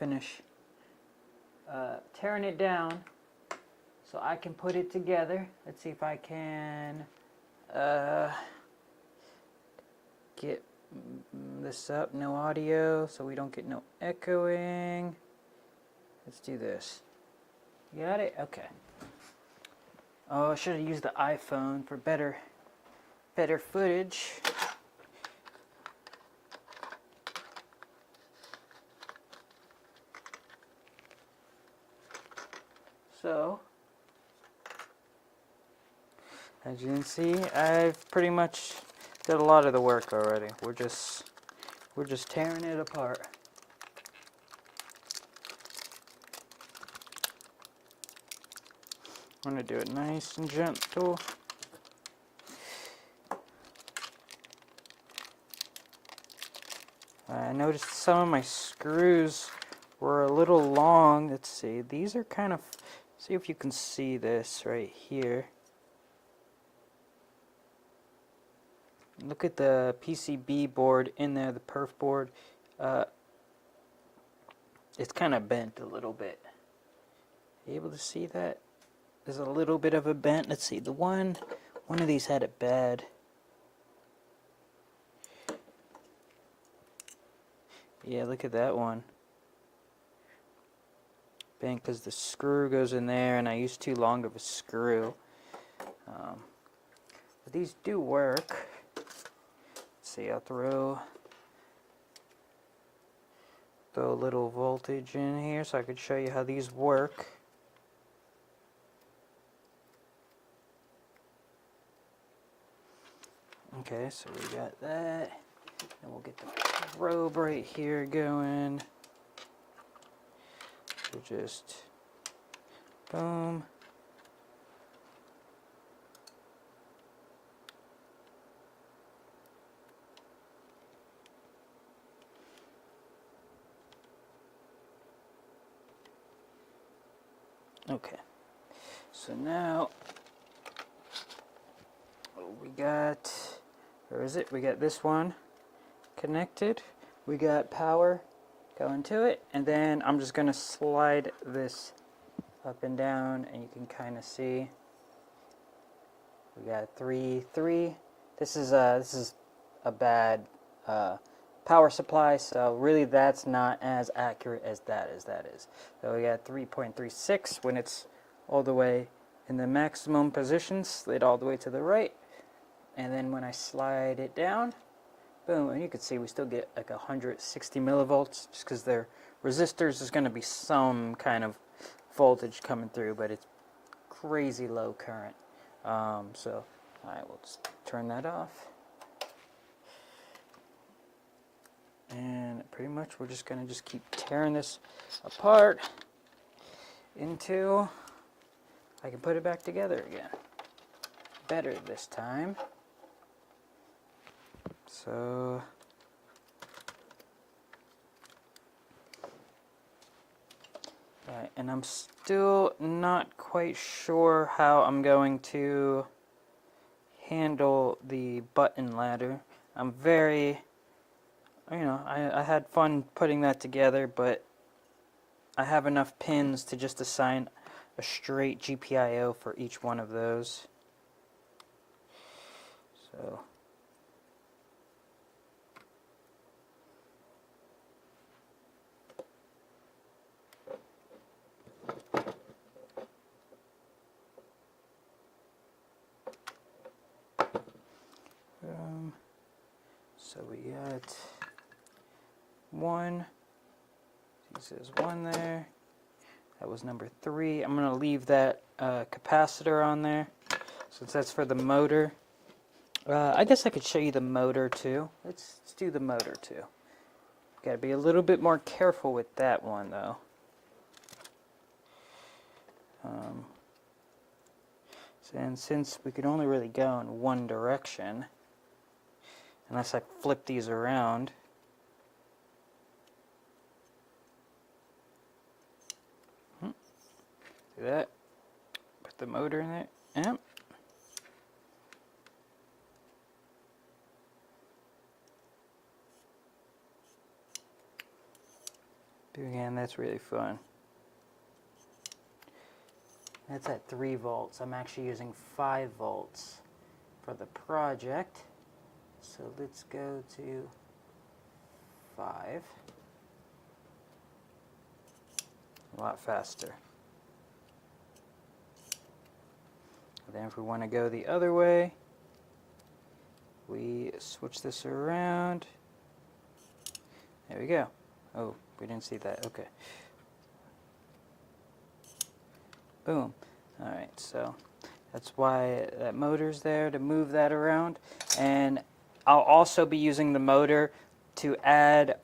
finish tearing it down so I can put it together. Let's see if I can get this up, no audio, so we don't get no echoing. Let's do this. You got it? Okay. Oh, I should have used the iPhone for better footage. So, as you can see, I've pretty much did a lot of the work already. We're just tearing it apart. I'm gonna do it nice and gentle. I noticed some of my screws were a little long. Let's see, these are kind of, see if you can see this right here. Look at the PCB board in there, the perf board. It's kind of bent a little bit. You able to see that? There's a little bit of a bent. Let's see, the one of these had it bad. Yeah, look at that one. Bent because the screw goes in there and I used too long of a screw. But these do work. Let's see, I'll throw a little voltage in here so I could show you how these work. Okay, so we got that. And we'll get the probe right here going. So just boom. Okay, so now we got, where is it? We got this one connected. We got power going to it, and then I'm just gonna slide this up and down, and you can kind of see we got 3. This is a bad power supply, so really that's not as accurate as that is. So we got 3.36 when it's all the way in the maximum position, slid all the way to the right, and then when I slide it down, boom, and you can see we still get like 160 millivolts, just because their resistors is going to be some kind of voltage coming through, but it's crazy low current. So I will just turn that off. And pretty much we're just going to keep tearing this apart until I can put it back together again. Better this time. So right, and I'm still not quite sure how I'm going to handle the button ladder. I'm very, I had fun putting that together, but I have enough pins to just assign a straight GPIO for each one of those. So so we got one. He says one there. That was number 3. I'm going to leave that capacitor on there since that's for the motor. I guess I could show you the motor too. Let's do the motor too. Got to be a little bit more careful with that one though. And since we could only really go in one direction, unless I flip these around. Do that. Put the motor in there. Yep. Again, that's really fun. That's at 3 volts. I'm actually using 5 volts for the project. So let's go to 5. A lot faster. Then if we want to go the other way, we switch this around. There we go. Oh, we didn't see that. Okay. Boom. Alright, so that's why that motor's there, to move that around. And I'll also be using the motor to add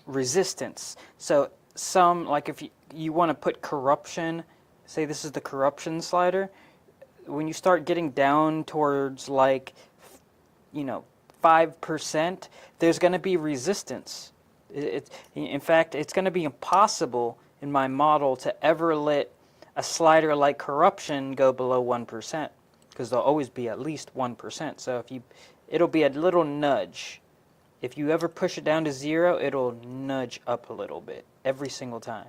resistance. So some, like if you want to put corruption, say this is the corruption slider, when you start getting down towards like, 5%, there's going to be resistance. In fact, it's going to be impossible in my model to ever let a slider like corruption go below 1%, because there'll always be at least 1%. So it'll be a little nudge. If you ever push it down to 0, it'll nudge up a little bit every single time.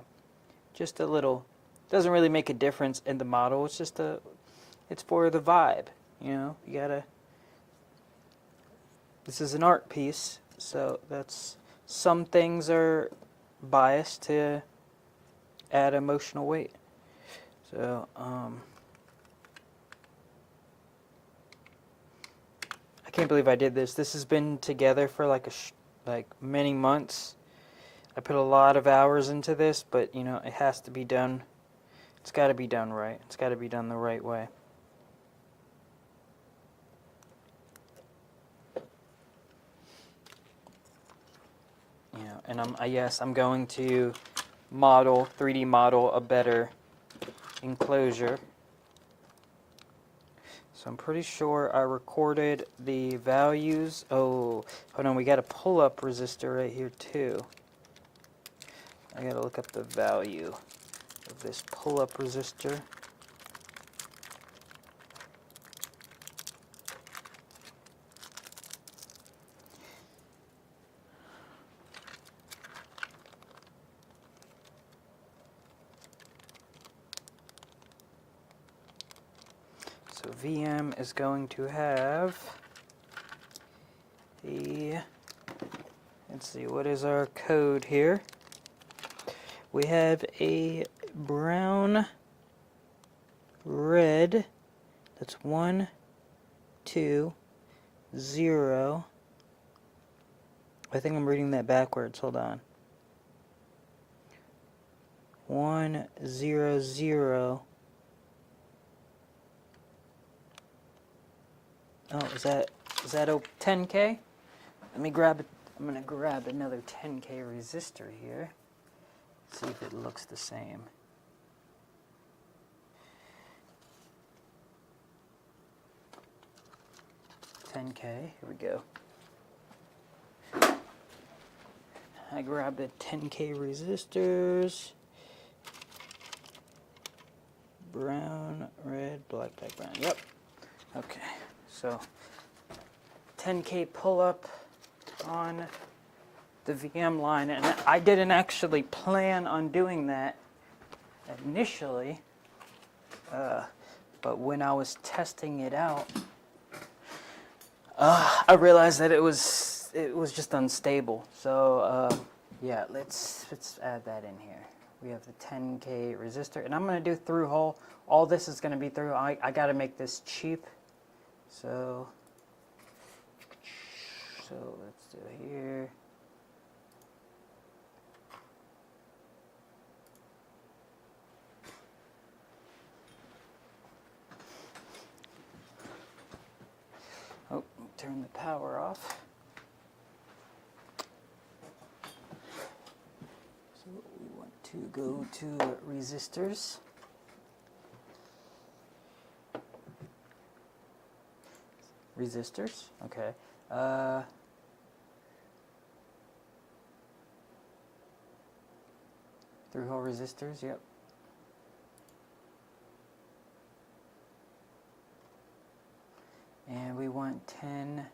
Just a little. Doesn't really make a difference in the model. It's just it's for the vibe. You gotta. This is an art piece, so some things are biased to add emotional weight. So I can't believe I did this. This has been together for like many months. I put a lot of hours into this, but it has to be done. It's got to be done right. It's got to be done the right way. And I'm going to 3D model a better enclosure. So I'm pretty sure I recorded the values. Oh, hold on, we got a pull-up resistor right here too. I gotta look up the value of this pull-up resistor. So VM is going to have let's see, what is our code here? We have a brown, red, that's 1, 2, 0. I think I'm reading that backwards, hold on. 1, 0, 0. Oh, is that a 10K? Let me grab it. I'm gonna grab another 10K resistor here. See if it looks the same. $10K. Here we go. I grabbed the 10K resistors. Brown, red, black, brown. Yep. Okay. So 10K pull-up on the VM line, and I didn't actually plan on doing that initially, but when I was testing it out, I realized that it was just unstable. So yeah, let's add that in here. We have the 10K resistor, and I'm going to do through hole. All this is going to be through. I got to make this cheap, so let's do it here. Oh, turn the power off. So we want to go to resistors. Resistors, okay. Through hole resistors, yep. And we want 10K.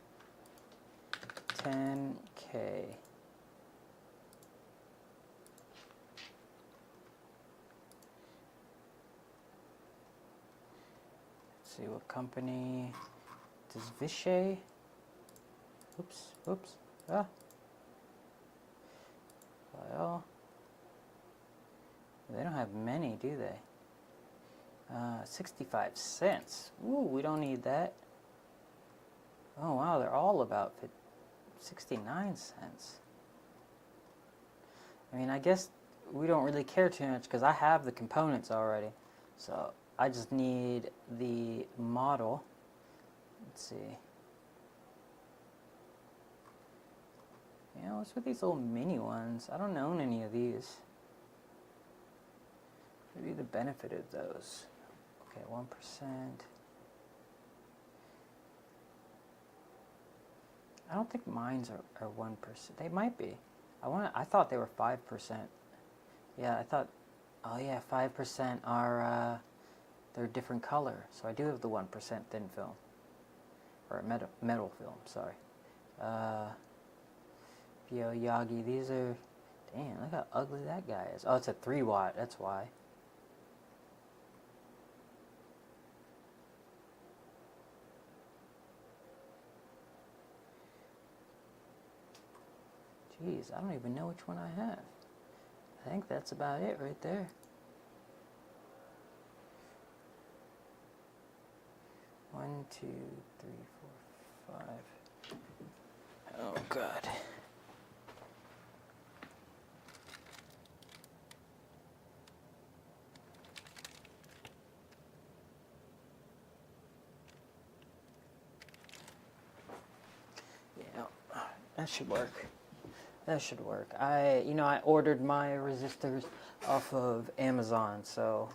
see what company. Does Vichy? Oops. Ah. Well, they don't have many, do they? 65 cents. Ooh, we don't need that. Oh wow, they're all about 69 cents. I mean, I guess we don't really care too much because I have the components already. So I just need the model. Let's see. You know, what's with these little mini ones? I don't own any of these. Maybe the benefit of those. Okay, 1%. I don't think mines are 1%. They might be. I thought they were 5%. Yeah, I thought. Oh yeah, 5% are they're a different color. So I do have the 1% thin film, or metal film. Sorry. Pio Yagi. These are. Damn, look how ugly that guy is. Oh, it's a 3 watt. That's why. Jeez, I don't even know which one I have. I think that's about it right there. One, two, three, four, five. Oh, God. Yeah, that should work. That should work. I ordered my resistors off of Amazon, so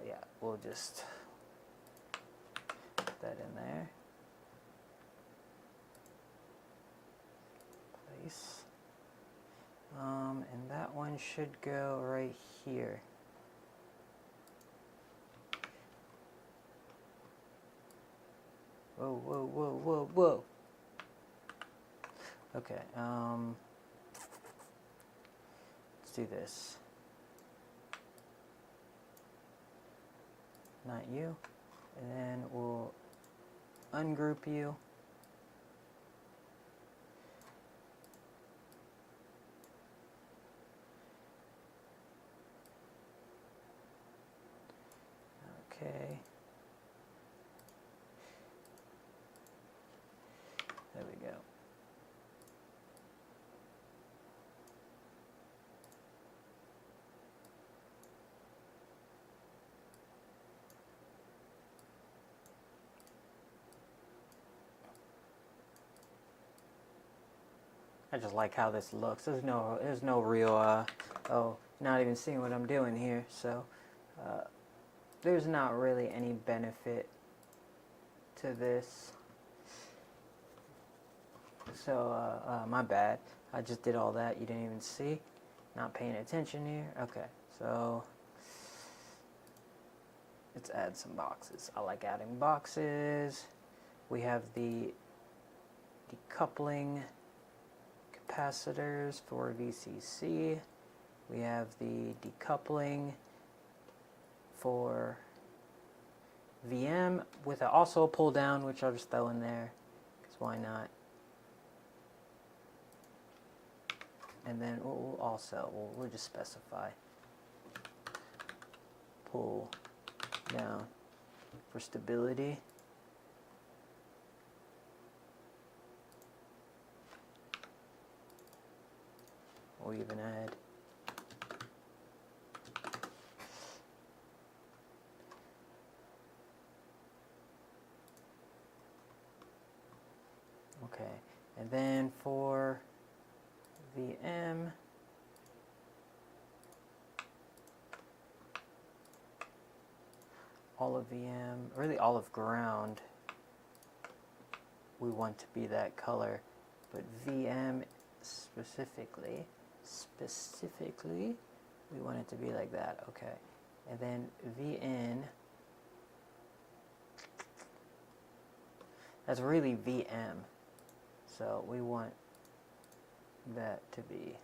yeah, we'll just put that in there. Place. And that one should go right here. Whoa. Okay, let's do this. Not you. And then we'll ungroup you. Okay. There we go. I just like how this looks. There's no real, oh, not even seeing what I'm doing here. So, there's not really any benefit to this. So, my bad. I just did all that. You didn't even see. Not paying attention here. Okay, so let's add some boxes. I like adding boxes. We have the decoupling capacitors for VCC. We have the decoupling for VM with also a pull down, which I'll just throw in there because why not? And then we'll just specify pull down for stability. We'll even add okay, and then for VM, all of VM, really all of ground, we want to be that color, but VM specifically, we want it to be like that. Okay, and then VN, that's really VM, so we want that to be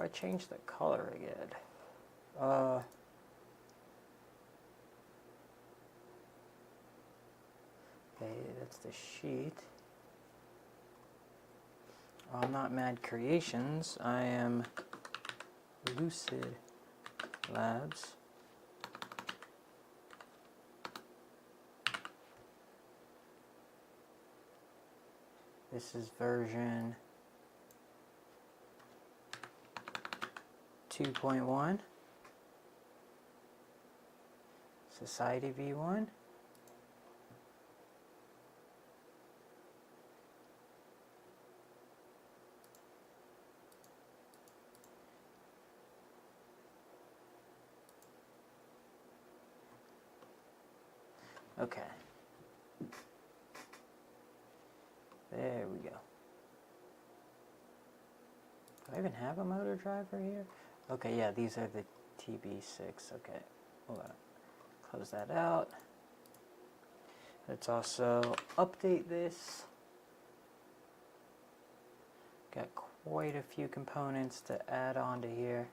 I change the color again? Okay, that's the sheet. I'm not Mad Creations. I am Lucid Labs. This is version 2.1. Society V1. Okay. There we go. Do I even have a motor driver here? Okay, yeah, these are the TB6. Okay, hold on. Close that out. Let's also update this. Got quite a few components to add onto here.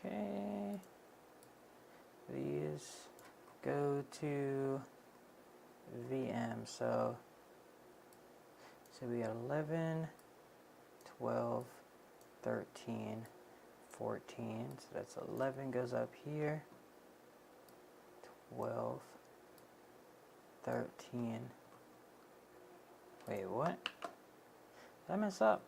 Okay, these go to VM, so we got 11, 12, 13, 14, so that's 11 goes up here, 12, 13, wait, what? Did I mess up?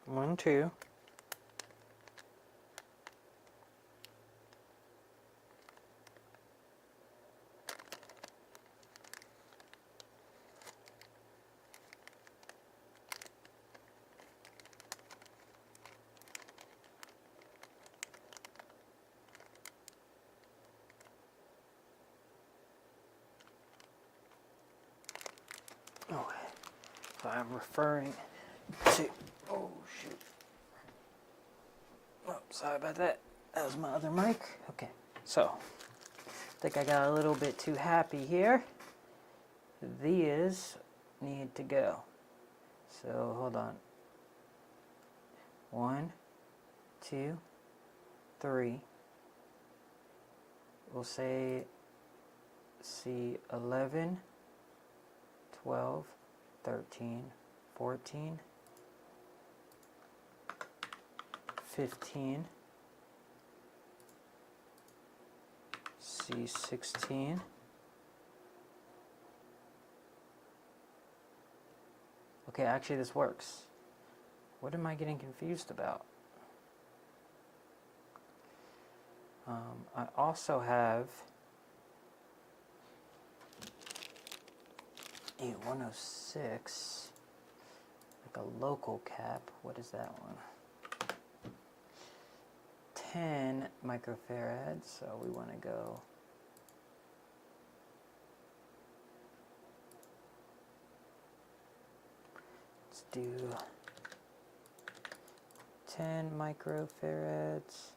One, two. Okay, so I'm referring to, oh shoot. Oh, sorry about that. That was my other mic. Okay, so I think I got a little bit too happy here. These need to go. So hold on. 1, 2, 3. We'll say C 11, 12, 13, 14, 15, C 16, okay, actually this works. What am I getting confused about? I also have a 106, like a local cap. What is that one? 10 microfarads, so we want to go let's do 10 microfarads.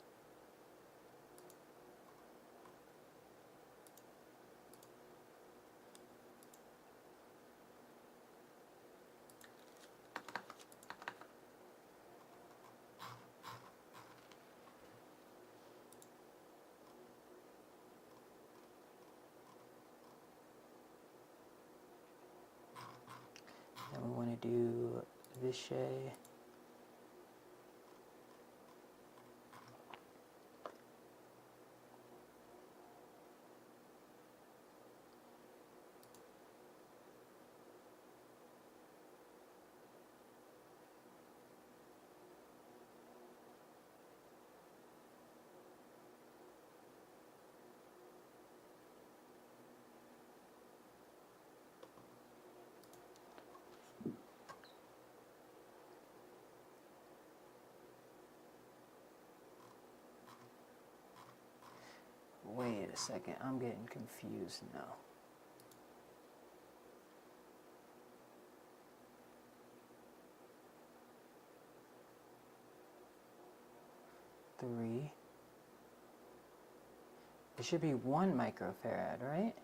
Then we want to do Vishay. second, I'm getting confused now. Three. It should be 1 microfarad, right?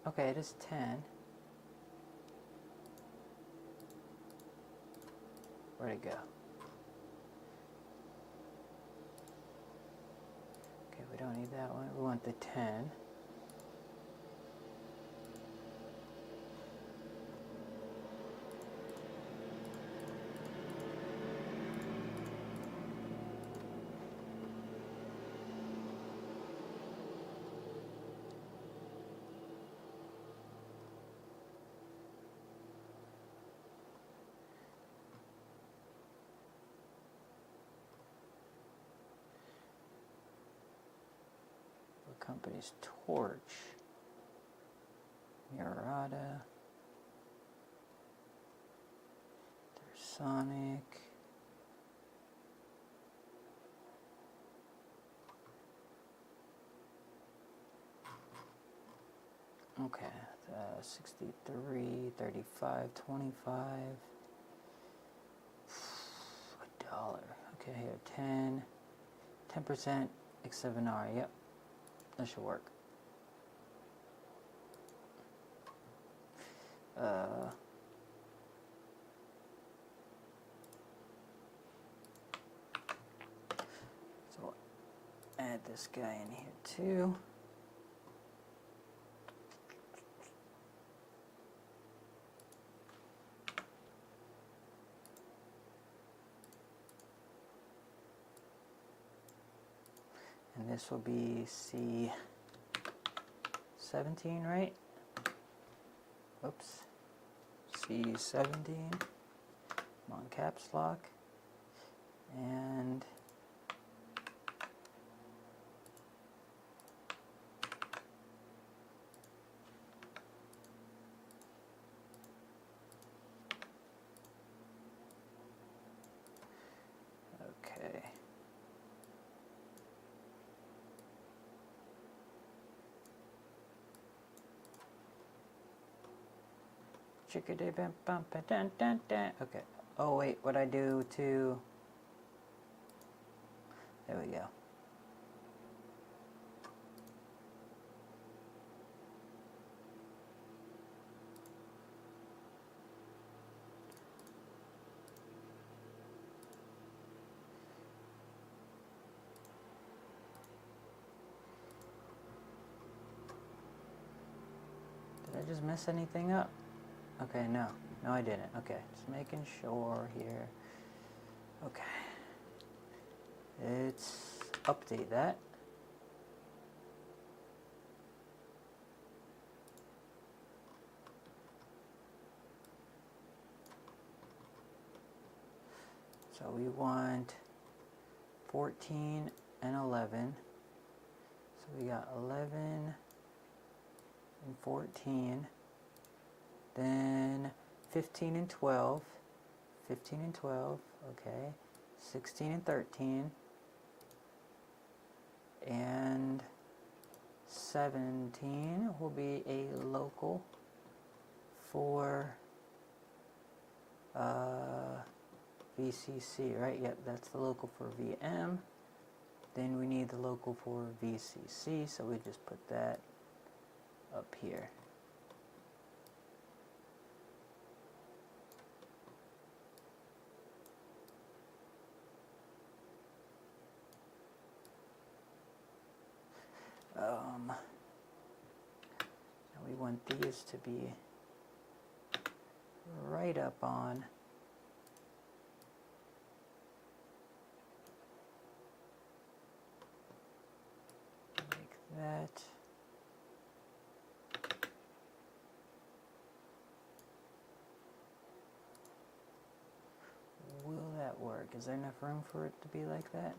Okay, it is 10. Where'd it go? Okay, we don't need that one. We want the 10. Company's torch. Murata. There's Sonic. Okay, 63, 35, 25. $1. Okay, here, 10. 10% X7R, yep. That should work. So we'll add this guy in here too. And this will be C17, right? Whoops. C17. I'm on caps lock. And okay. Chickadee bam bam ba dun dun dun. Okay. Oh wait, what I do to? There we go. Did I just mess anything up? Okay, no. No, I didn't. Okay, just making sure here. Okay. Let's update that. So we want 14 and 11. So we got 11 and 14. Then 15 and 12. 15 and 12, okay. 16 and 13. And 17 will be a local for VCC, right? Yep, that's the local for VM. Then we need the local for VCC, so we just put that up here. And we want these to be right up on like that. Will that work? Is there enough room for it to be like that?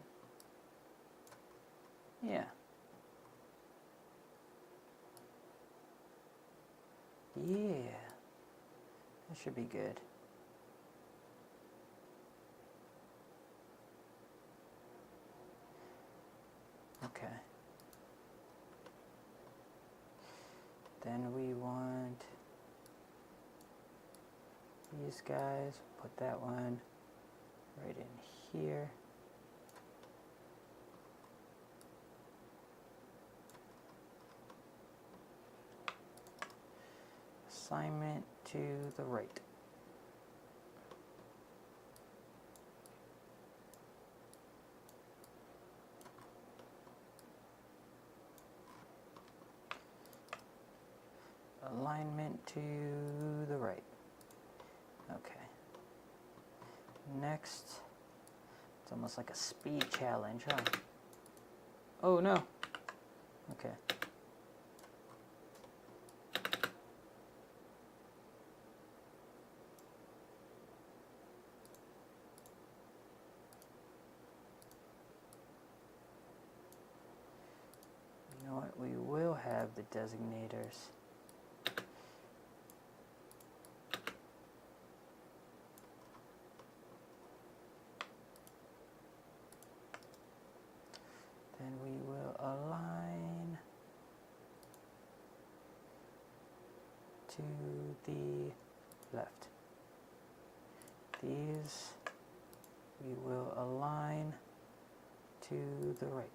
Yeah. Yeah. That should be good. Okay. Then we want these guys. Put that one right in here. Assignment to the right. Alignment to the right. Okay. Next, it's almost like a speed challenge, huh? Oh no. Okay. You know what? We will have the designators. Then we will align to the left. These we will align to the right.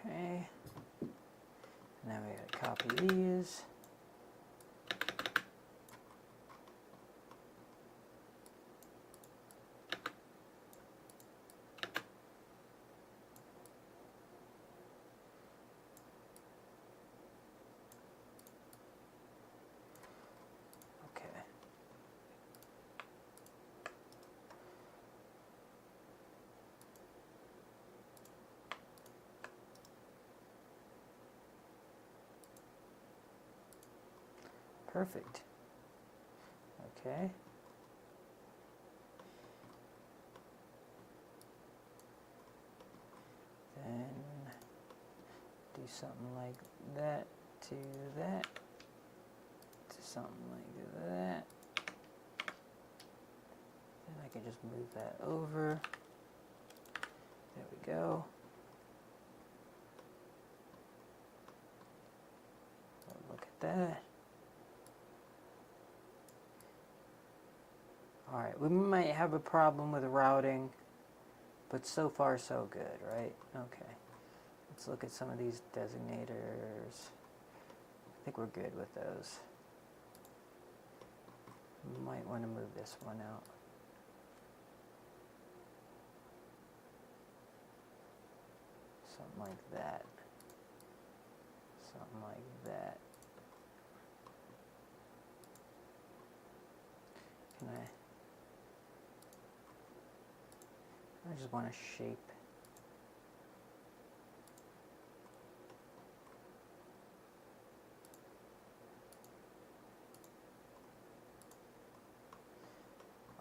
Okay, now we gotta copy these. Okay. Perfect. Okay. Then do something like that to that, to something like that. Then I can just move that over. There we go. Look at that. Alright, we might have a problem with routing, but so far so good, right? Okay. Let's look at some of these designators. I think we're good with those. Might want to move this one out. Something like that. Something like that. Can I just want to shape.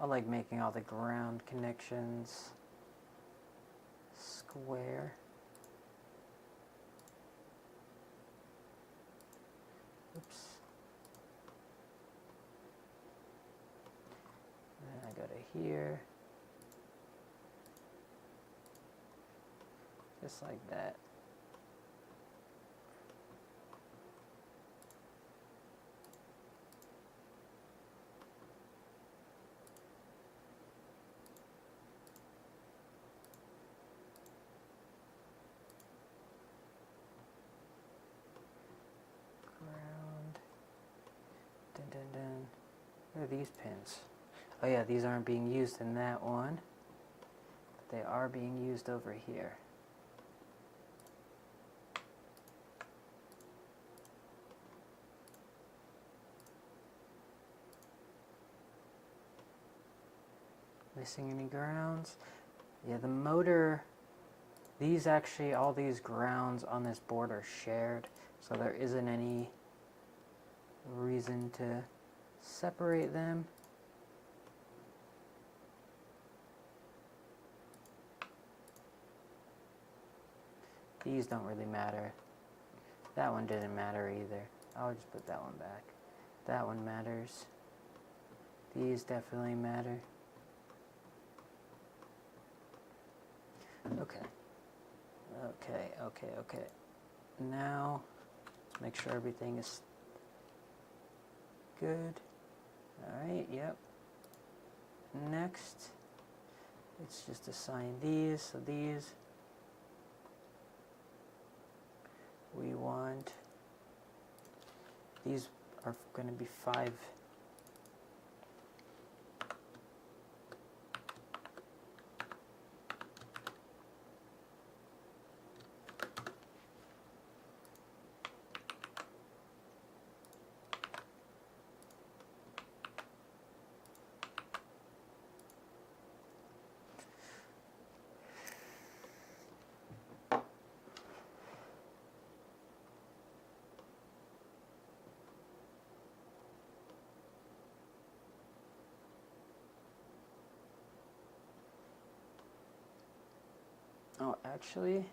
I like making all the ground connections square. Oops. Then I go to here. Just like that. Ground. Dun dun dun. Where are these pins? Oh yeah, these aren't being used in that one. But they are being used over here. Missing any grounds? Yeah, the motor, these actually, all these grounds on this board are shared, so there isn't any reason to separate them. These don't really matter. That one didn't matter either. I'll just put that one back. That one matters. These definitely matter. Okay. Okay. Now, let's make sure everything is good. Alright, yep. Next, let's just assign these. So these, we want, these are going to be 5. Oh, actually,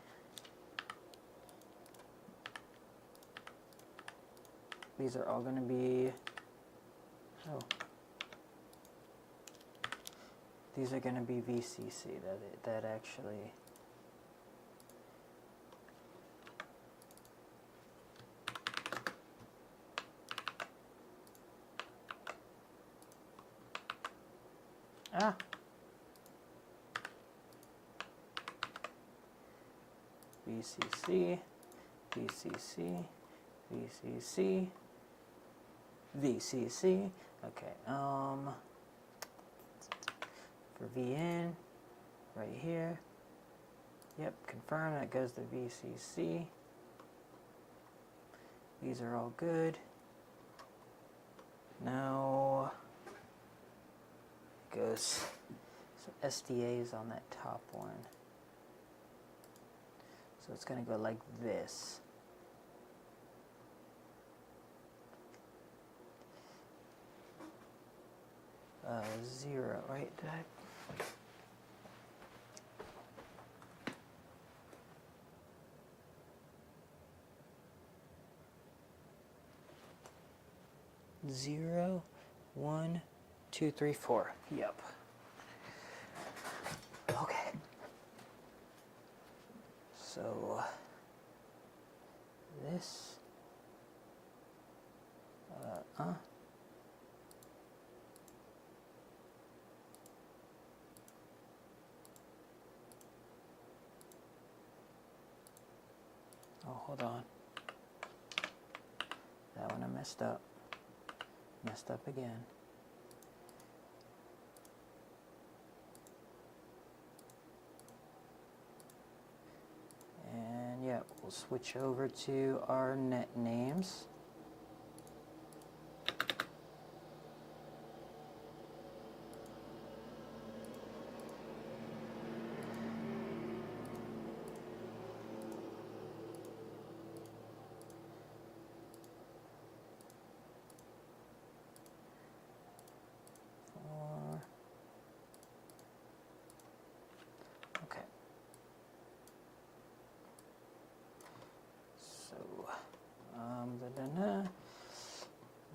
these are all going to be, these are going to be VCC, that actually, VCC, VCC, VCC, VCC. Okay, for VN, right here. Yep, confirm that goes to VCC. These are all good. Now goes some SDAs on that top one. So it's going to go like this. Zero, right? Did I? Zero, 1, 2, 3, 4. Yep. Okay. So this. Oh, hold on. That one I messed up. Messed up again. And yeah, we'll switch over to our net names. Okay. So,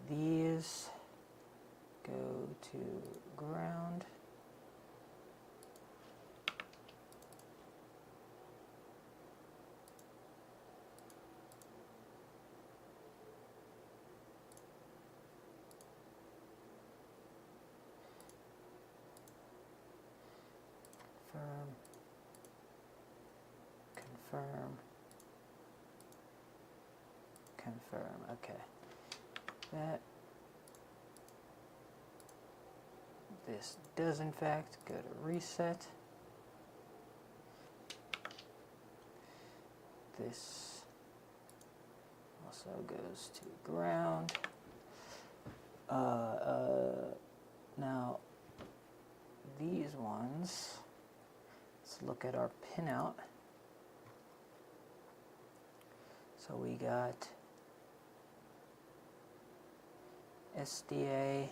these go to ground. Confirm, okay. This does in fact go to reset. This also goes to ground. Now, these ones, let's look at our pinout. So we got SDA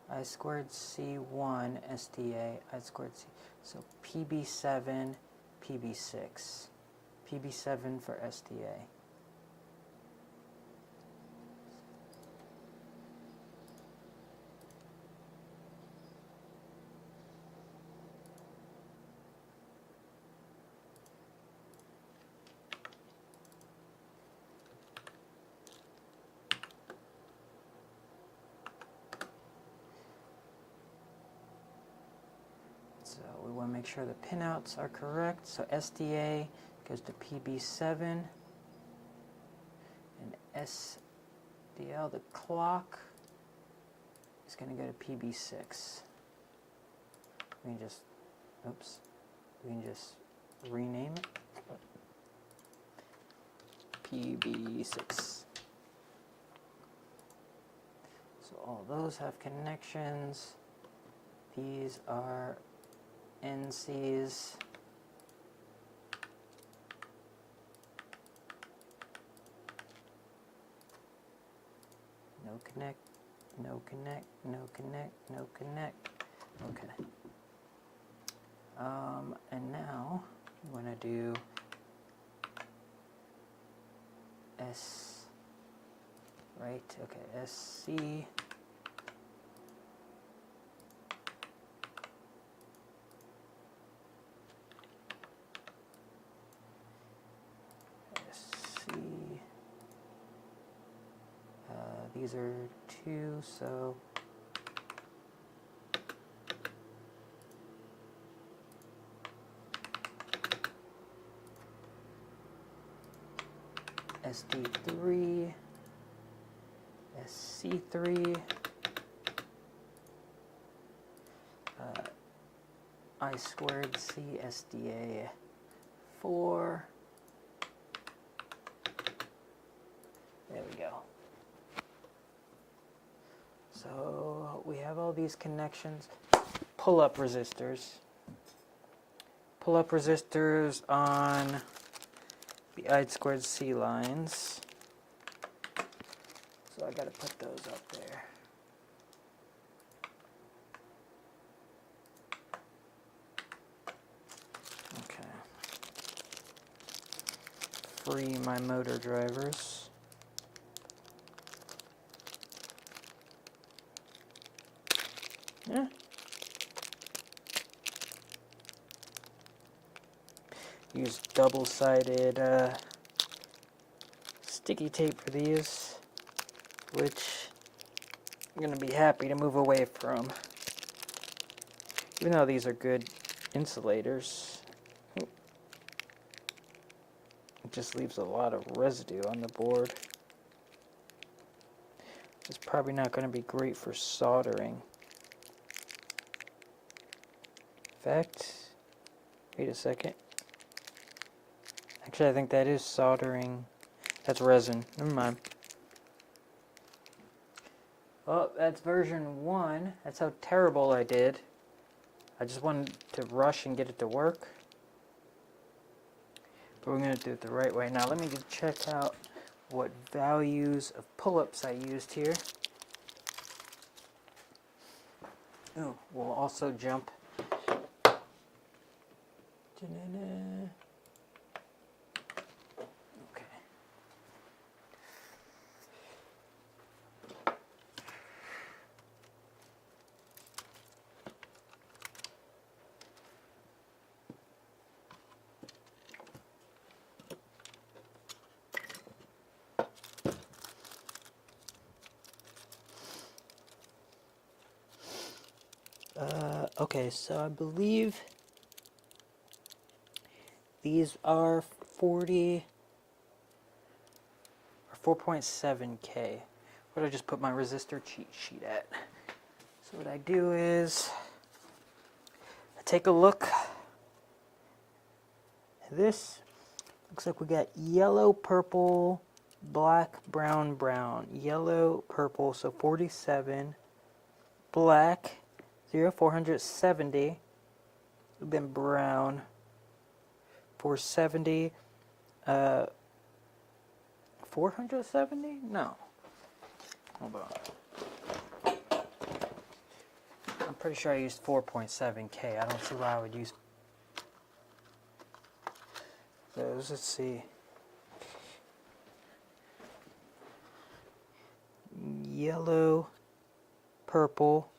I squared C1 SDA I squared C. So PB7, PB6. PB7 for SDA. So we want to make sure the pinouts are correct. So SDA goes to PB7 and SDL, the clock, is going to go to PB6. We can just, oops, we can just rename it. PB6. So all those have connections. These are NCs. No connect, no connect, no connect, no connect. Okay. And now I'm going to do S, right? Okay, SC. These are 2, so SD3, SC3, I squared C SDA 4. There we go. So we have all these connections. Pull-up resistors. Pull-up resistors on the I squared C lines. So I gotta put those up there. Okay. Free my motor drivers. Yeah. Use double-sided sticky tape for these, which I'm going to be happy to move away from. Even though these are good insulators, it just leaves a lot of residue on the board. It's probably not going to be great for soldering. In fact, wait a second. Actually, I think that is soldering. That's resin. Never mind. Oh, that's version 1. That's how terrible I did. I just wanted to rush and get it to work. But we're going to do it the right way. Now, let me just check out what values of pull-ups I used here. Oh, we'll also jump. Okay, so I believe these are 40 or 4.7K. What did I just put my resistor cheat sheet at? So what I do is I take a look at this. Looks like we got yellow, purple, black, brown, brown. Yellow, purple, so 47. Black, 470. Then brown, 470. 470? No. Hold on. pretty sure I used 4.7K. I don't see why I would use those. Let's see. Yellow, purple,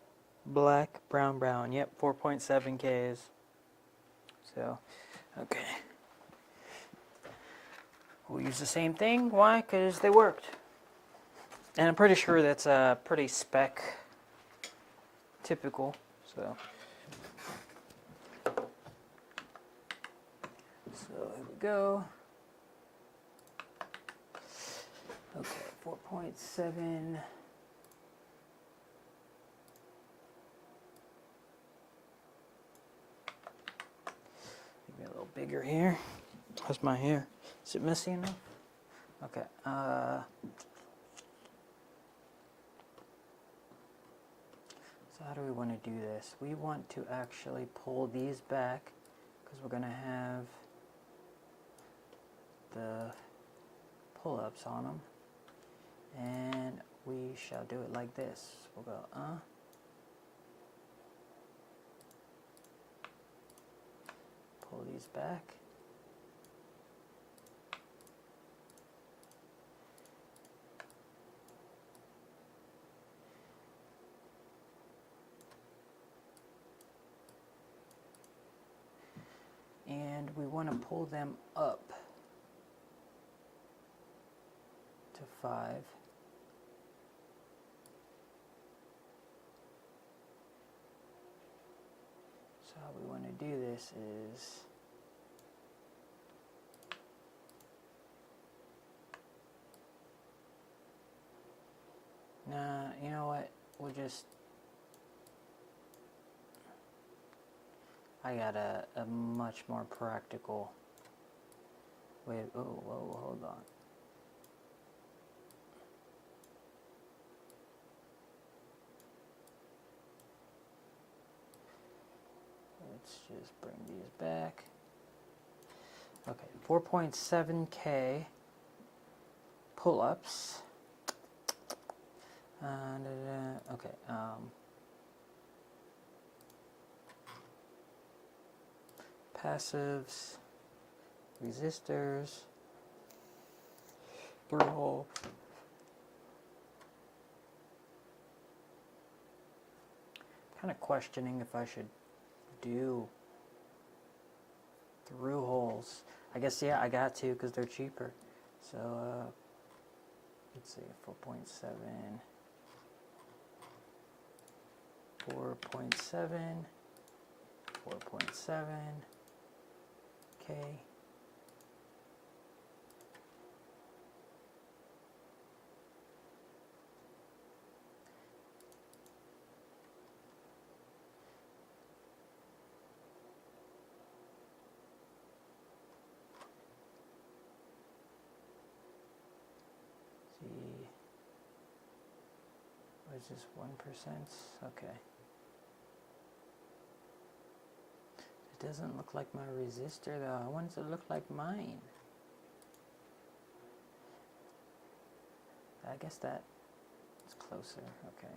black, brown, brown. Yep, 4.7Ks. So, okay. We'll use the same thing. Why? Because they worked. And I'm pretty sure that's pretty spec typical. So here we go. Okay, 4.7. Maybe a little bigger here. How's my hair? Is it messy enough? Okay. So how do we want to do this? We want to actually pull these back because we're going to have the pull-ups on them. And we shall do it like this. We'll go, pull these back. And we want to pull them up to 5. So how we want to do this is you know what? We'll just I got a much more practical way. Oh, whoa, hold on. Let's just bring these back. Okay, 4.7K pull-ups. Okay. Passives, resistors, through hole. Kind of questioning if I should do through holes. I guess, yeah, I got to because they're cheaper. So, let's see, 4.7, 4.7, 4.7. Okay. See, what is this, 1%? Okay. It doesn't look like my resistor though. I want it to look like mine. I guess that is closer. Okay.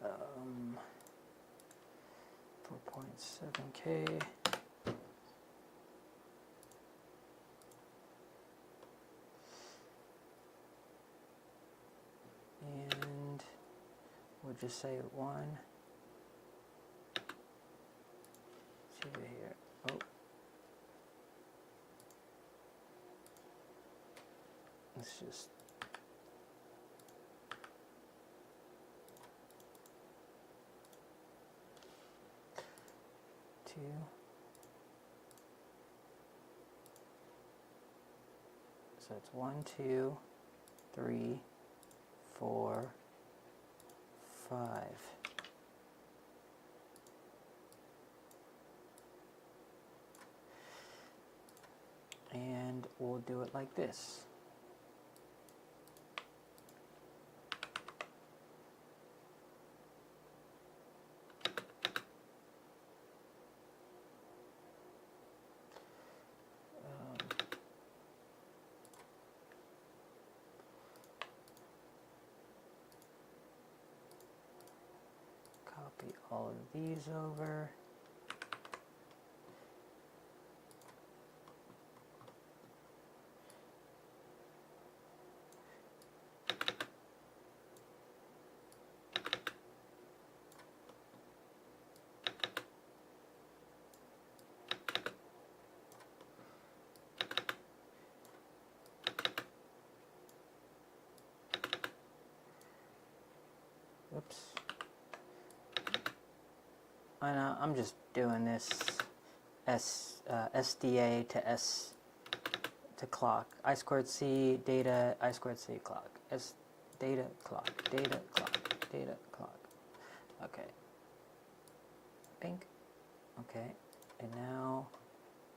Um, 4.7K. And we'll just say 1. See over here. Oh. Let's just two. So it's 1, 2, 3, 4, 5. And we'll do it like this. copy all of these over. Oops. And I'm just doing this SDA to S to clock. I squared C data, I squared C clock. S data clock, data clock, data clock. Okay. Pink. Okay. And now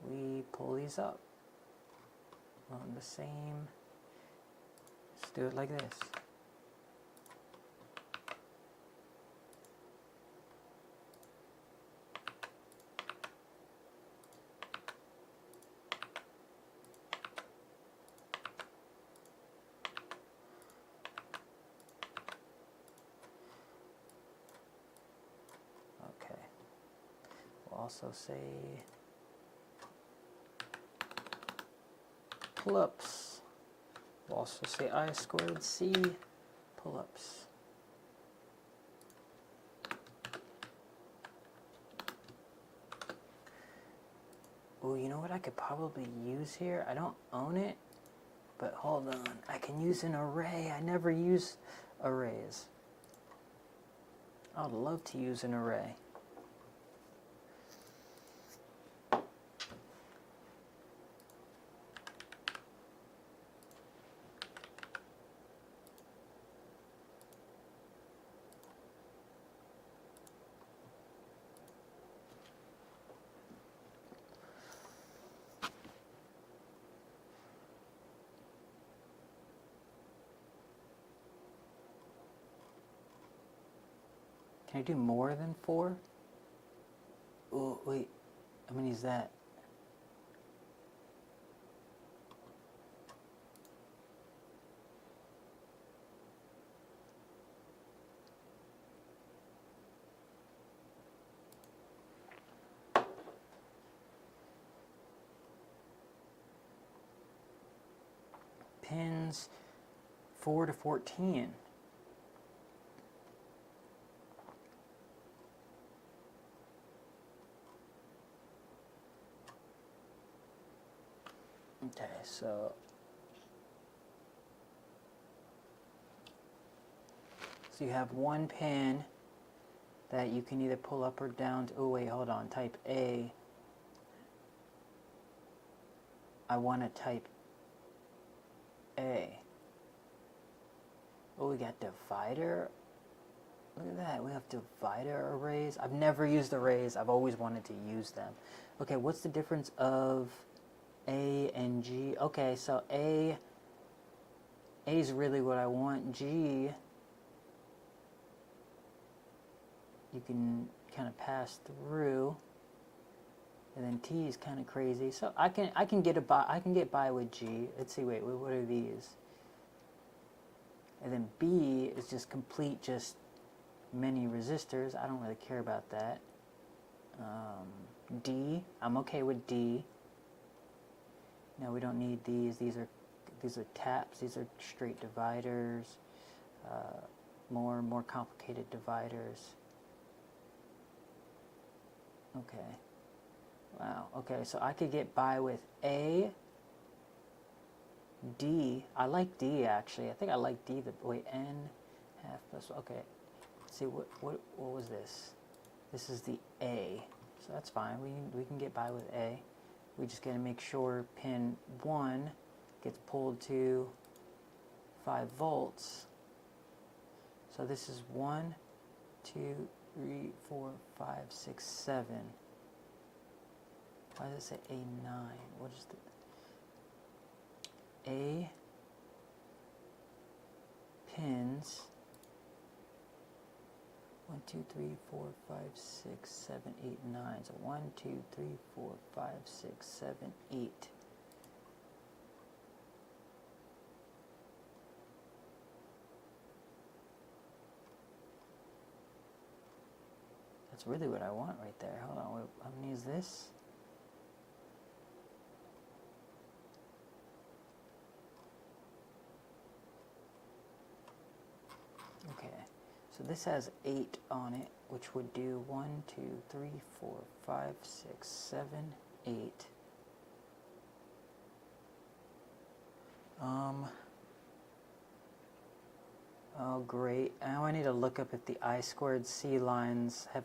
we pull these up on the same. Let's do it like this. Also say pull-ups. We'll also say I squared C pull-ups. Oh, you know what I could probably use here? I don't own it, but hold on. I can use an array. I never use arrays. I would love to use an array. Can I do more than 4? Oh, wait. How many is that? Pins 4 to 14. Okay, so you have one pin that you can either pull up or down to, oh wait, hold on, type A. I want to type A. Oh, we got divider. Look at that, we have divider arrays. I've never used arrays, I've always wanted to use them. Okay, what's the difference of A and G? Okay, so A is really what I want. G, you can kind of pass through, and then T is kind of crazy. So I can get by with G. Let's see. Wait, what are these? And then B is just complete, just many resistors. I don't really care about that. D, I'm okay with D. No, we don't need these. These are taps. These are straight dividers. More complicated dividers. Okay. Wow. Okay, so I could get by with A, D. I like D actually. I think I like D. Wait, N half plus. Okay. Let's see what was this? This is the A. So that's fine. We can get by with A. We just got to make sure pin 1 gets pulled to 5 volts. So this is 1, 2, 3, 4, 5, 6, 7. Why does it say A9? What is the A pins 1, 2, 3, 4, 5, 6, 7, 8, 9. So 1, 2, 3, 4, 5, 6, 7, 8. that's really what I want right there. Hold on, wait, I'm going to use this. Okay, so this has 8 on it, which would do 1, 2, 3, 4, 5, 6, 7, 8. Oh great, now I need to look up if the I2C lines have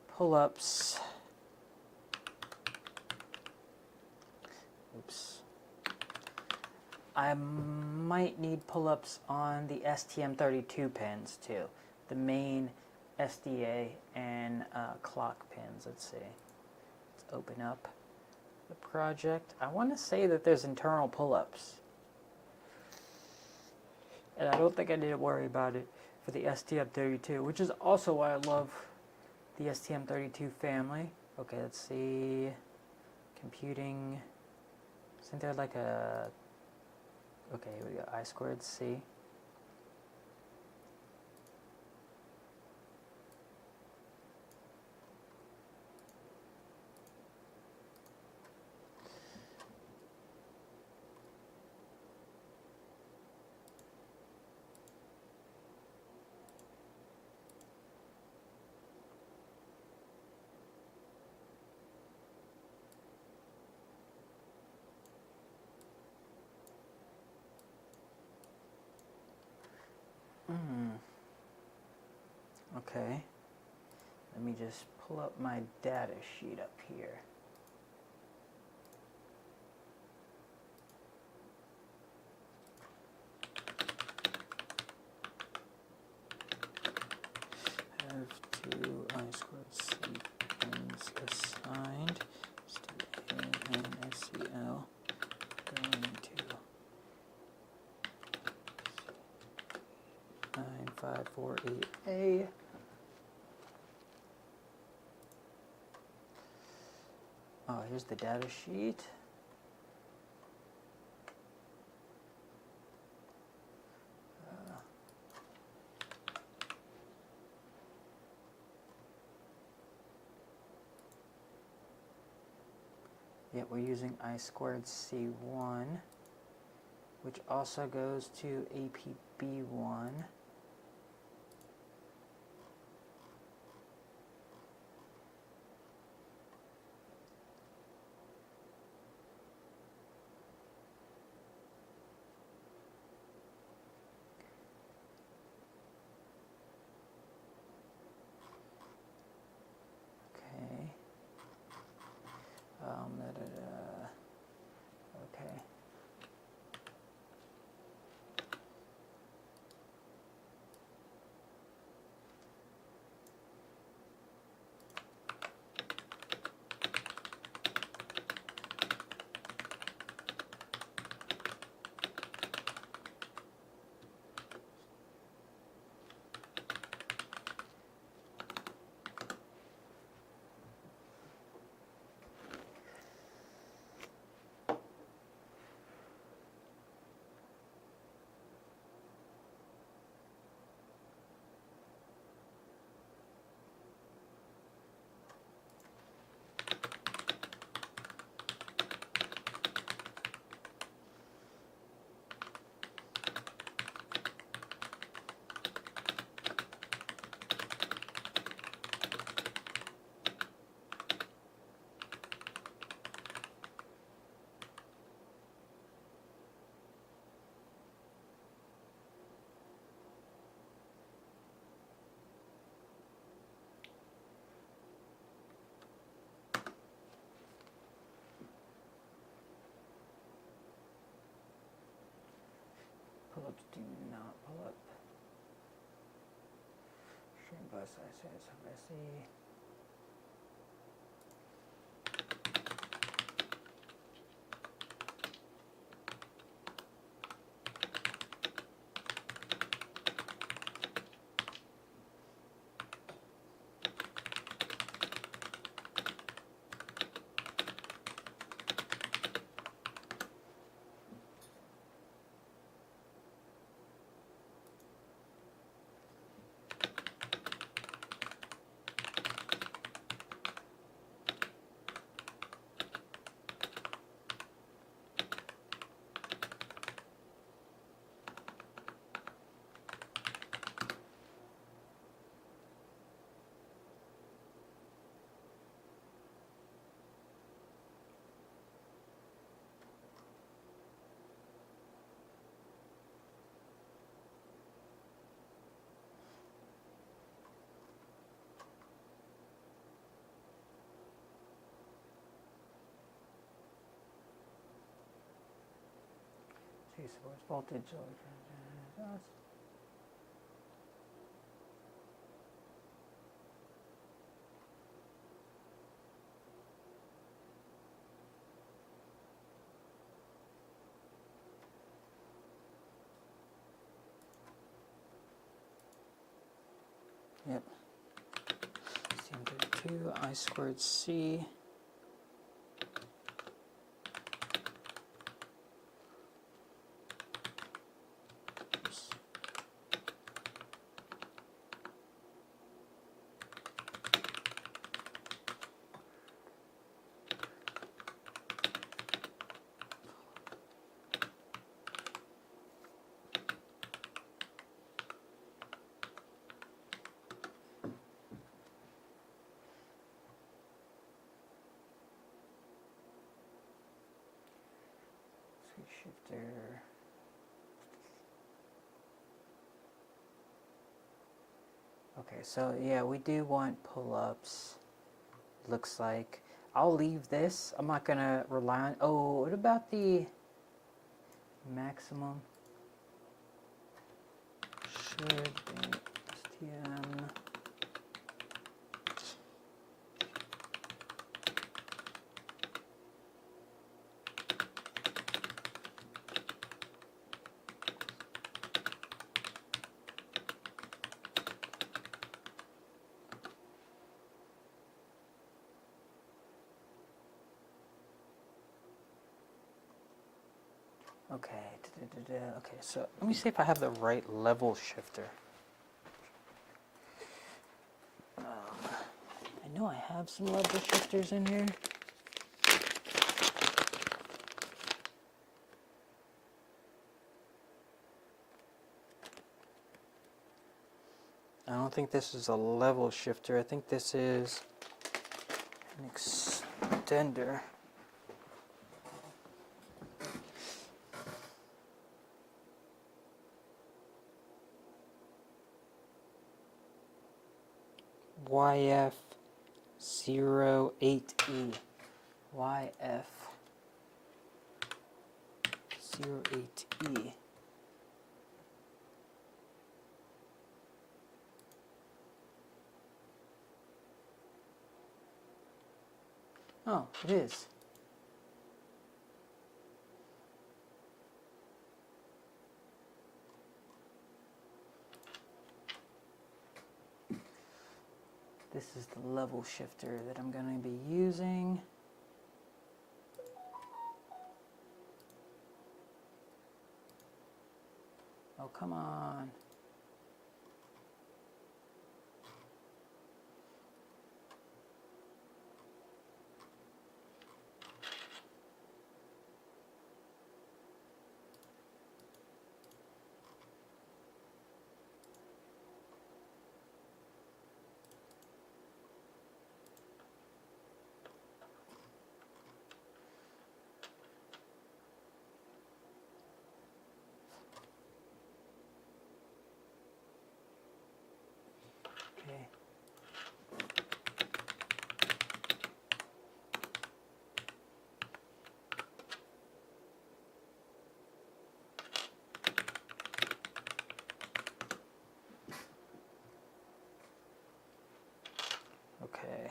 pull-ups. Oops. I might need pull-ups on the STM32 pins too. The main SDA and clock pins. Let's see. Let's open up the project. I want to say that there's internal pull-ups. And I don't think I need to worry about it for the STM32, which is also why I love the STM32 family. Okay, let's see. Computing. Isn't there like a... Okay, here we go. I2C. Okay, let me just pull up my data sheet up here. Have 2 I2C pins assigned to A and SCL going to 9548A. Oh, here's the data sheet. Yep, we're using I2C1, which also goes to APB1. Okay. Pull-ups do not pull up. Stream bus, I say it's messy. C source voltage. Yep. CM32 I squared C. Shifter. Okay, so yeah, we do want pull-ups. Looks like I'll leave this. I'm not gonna rely on. Oh, what about the maximum? Should be STM. Okay, okay, so let me see if I have the right level shifter. I know I have some level shifters in here. I don't think this is a level shifter. I think this is an extender. YF08E. YF08E. Oh, it is. This is the level shifter that I'm going to be using. Oh, come on. Okay. Okay.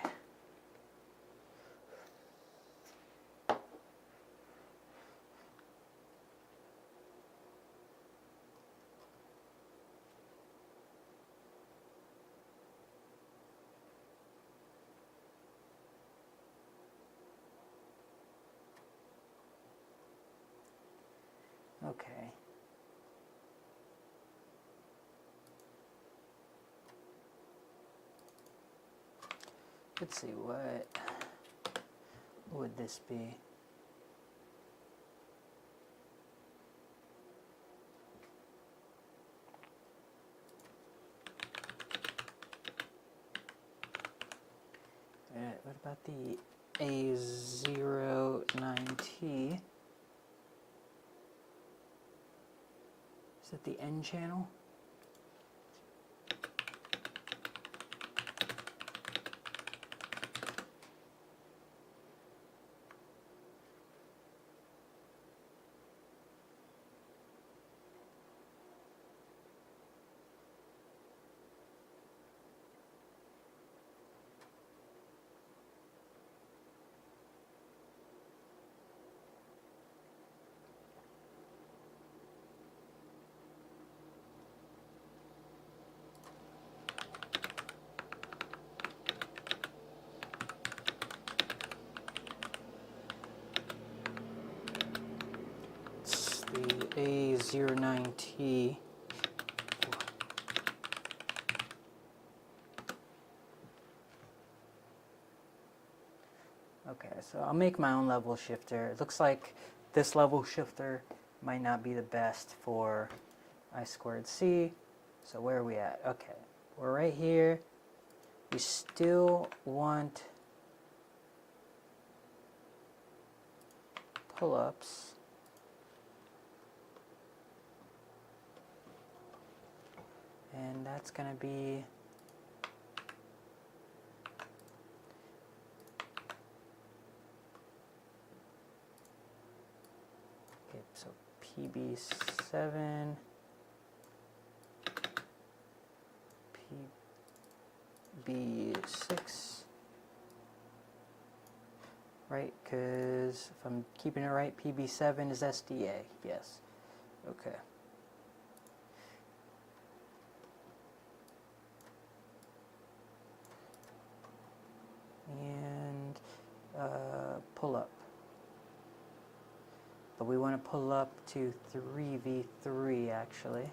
Okay. Let's see, what would this be? What about the A09T? Is that the N channel? be A09T. Okay, so I'll make my own level shifter. It looks like this level shifter might not be the best for I²C. So where are we at? Okay, we're right here. We still want pull-ups. And that's going to be okay, so PB7, PB6, right? Because if I'm keeping it right, PB7 is SDA. Yes. Okay. And pull up. But we want to pull up to 3v3 actually.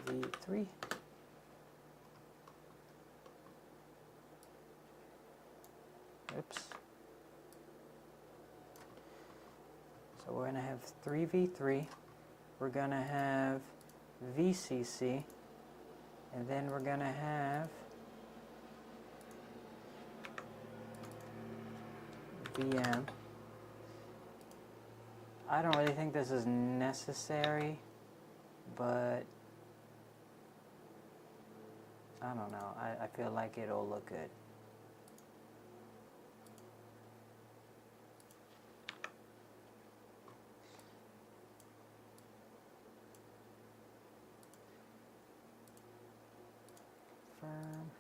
V3. Oops. So we're going to have 3v3. We're going to have VCC. And then we're going to have VM. I don't really think this is necessary, but I don't know. I feel like it'll look good. Firm.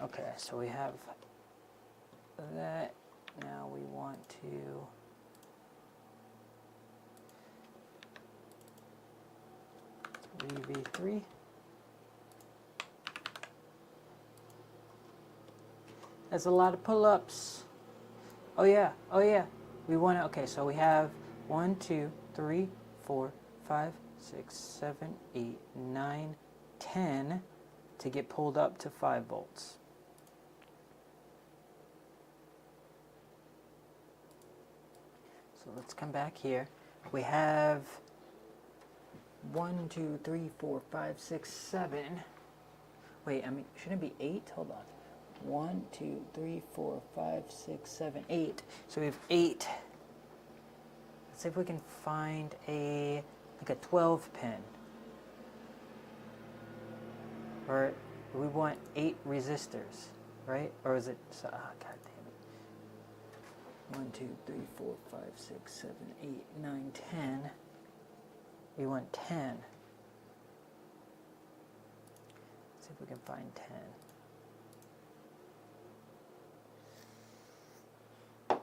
Okay, so we have that. Now we want to V3. That's a lot of pull-ups. Oh yeah, oh yeah. We want to, okay, so we have 1, 2, 3, 4, 5, 6, 7, 8, 9, 10 to get pulled up to 5 volts. So let's come back here. We have 1, 2, 3, 4, 5, 6, 7. Wait, I mean, shouldn't it be 8? Hold on. 1, 2, 3, 4, 5, 6, 7, 8. So we have 8. Let's see if we can find a 12 pin. Or we want 8 resistors, right? Or is it? God damn it. 1, 2, 3, 4, 5, 6, 7, 8, 9, 10. We want 10. Let's see if we can find 10.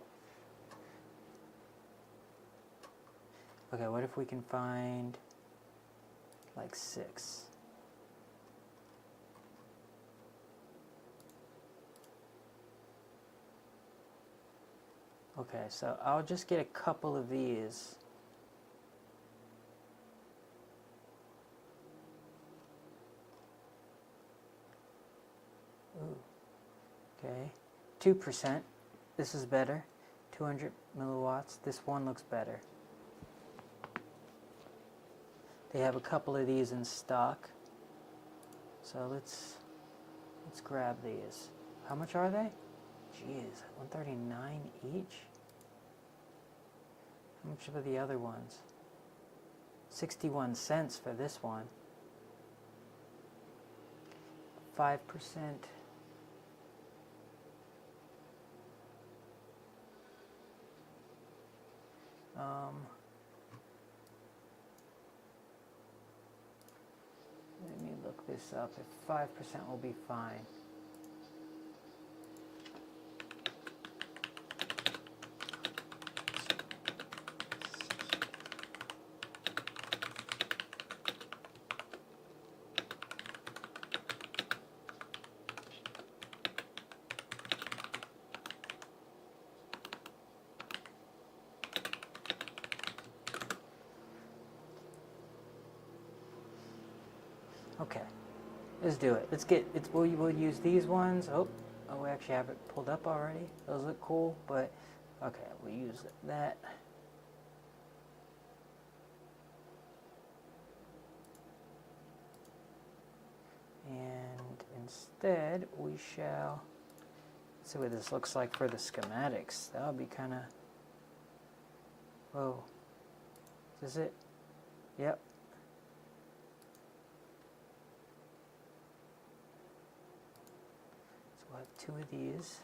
Okay, what if we can find like 6? Okay, so I'll just get a couple of these. Ooh. Okay, 2%. This is better. 200 milliwatts. This one looks better. They have a couple of these in stock. So let's grab these. How much are they? Jeez, $139 each? How much are the other ones? 61 cents for this one. 5%. Let me look this up. If 5% will be fine. Okay, let's do it. Let's get it. We'll use these ones. Oh, we actually have it pulled up already. Those look cool, but okay, we'll use that. And instead, we shall see what this looks like for the schematics. That'll be kind of. Whoa. Is this it? Yep. So we'll have two of these.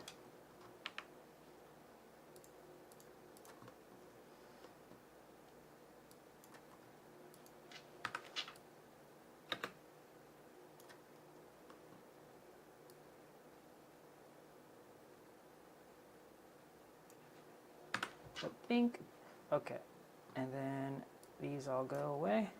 I think. Okay. And then these all go away.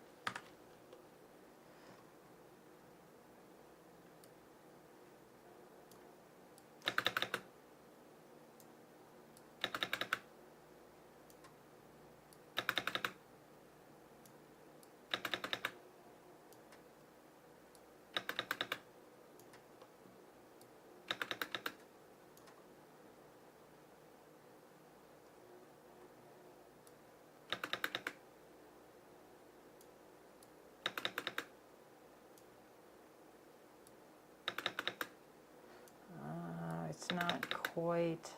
It's not quite.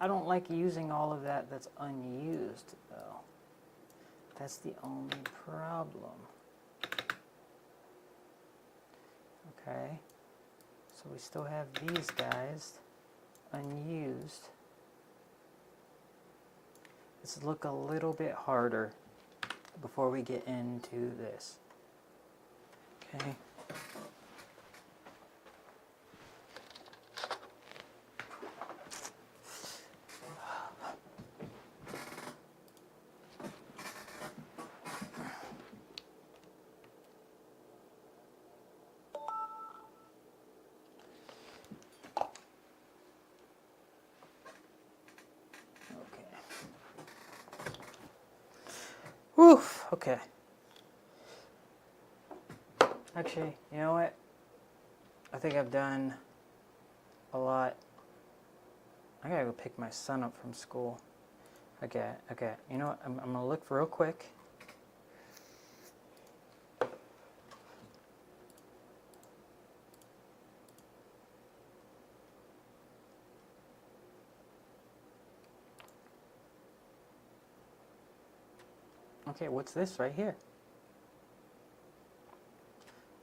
I don't like using all of that that's unused, though. That's the only problem. Okay. So we still have these guys unused. Let's look a little bit harder before we get into this. Okay. Woof, okay. Actually, you know what? I think I've done a lot. I gotta go pick my son up from school. Okay. You know what? I'm gonna look real quick. Okay, what's this right here?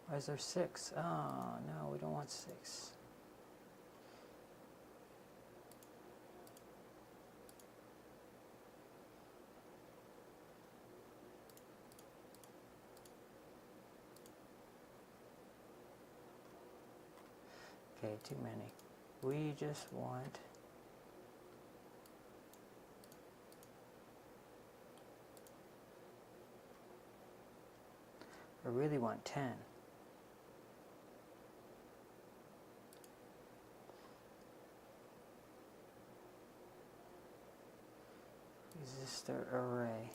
Why is there 6? Oh, no, we don't want 6. Okay, too many. We just want... I really want 10. Resistor array.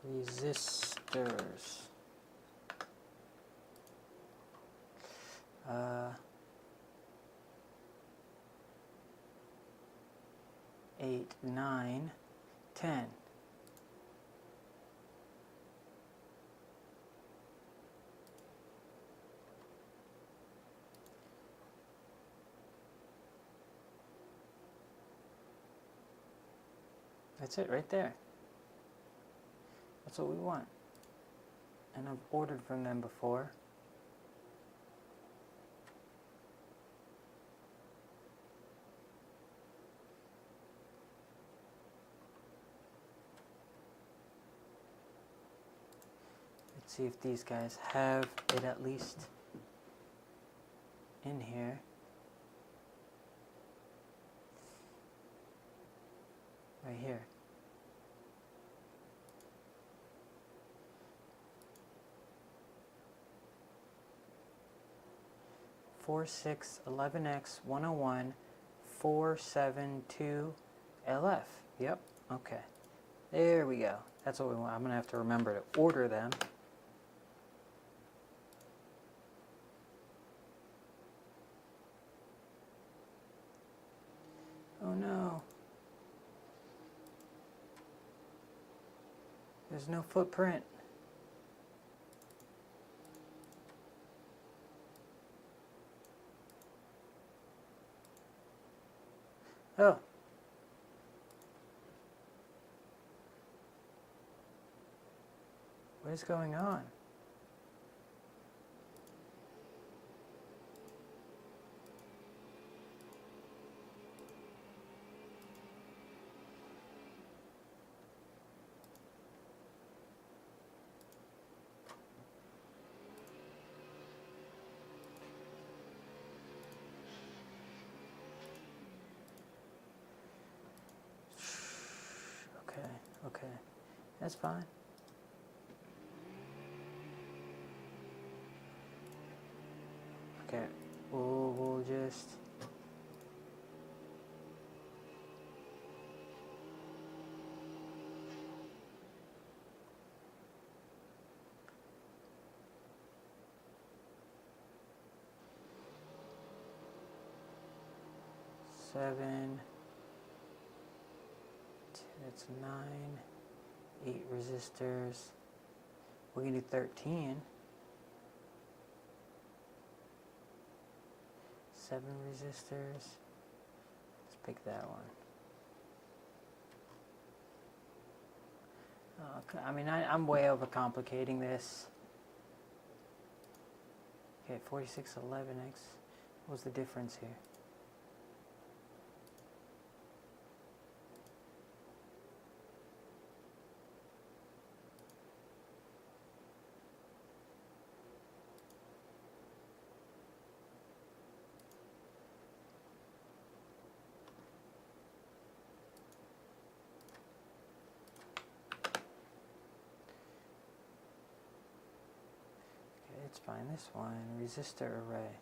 Resistors. 8, 9, 10. That's it right there. That's what we want. And I've ordered from them before. Let's see if these guys have it at least in here. right here. (4611X101 472 LF). Yep. Okay. There we go. That's what we want. I'm going to have to remember to order them. Oh no. There's no footprint. Oh. What is going on? Okay, that's fine. Okay, we'll just... Seven, that's 9, 8 resistors. We can do 13. 7 resistors. Let's pick that one. I mean, I'm way overcomplicating this. Okay, 4611X. What's the difference here? Let's find this one, resistor array.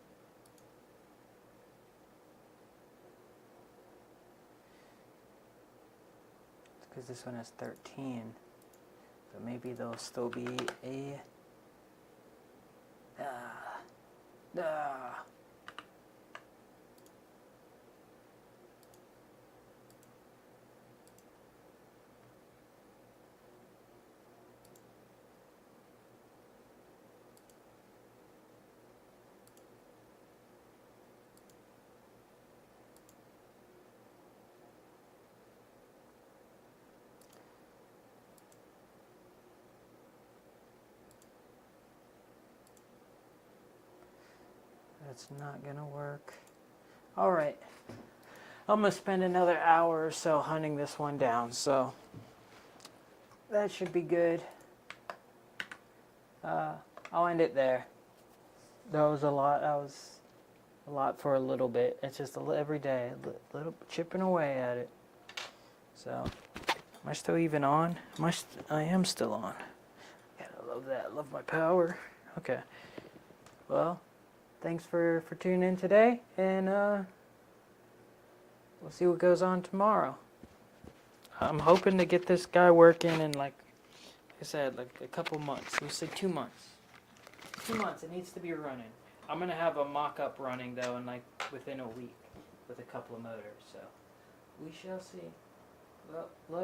It's because this one has 13, but maybe there'll still be a... That's not gonna work. Alright, I'm gonna spend another hour or so hunting this one down, so that should be good. I'll end it there. That was a lot for a little bit. It's just every day, little chipping away at it. So, am I still even on? I am still on. Yeah, I love that. I love my power. Okay. Well, thanks for tuning in today, and we'll see what goes on tomorrow. I'm hoping to get this guy working in, like I said, like a couple months. We'll say 2 months. 2 months. It needs to be running. I'm gonna have a mock-up running though, in like within a week with a couple of motors. So we shall see. Well,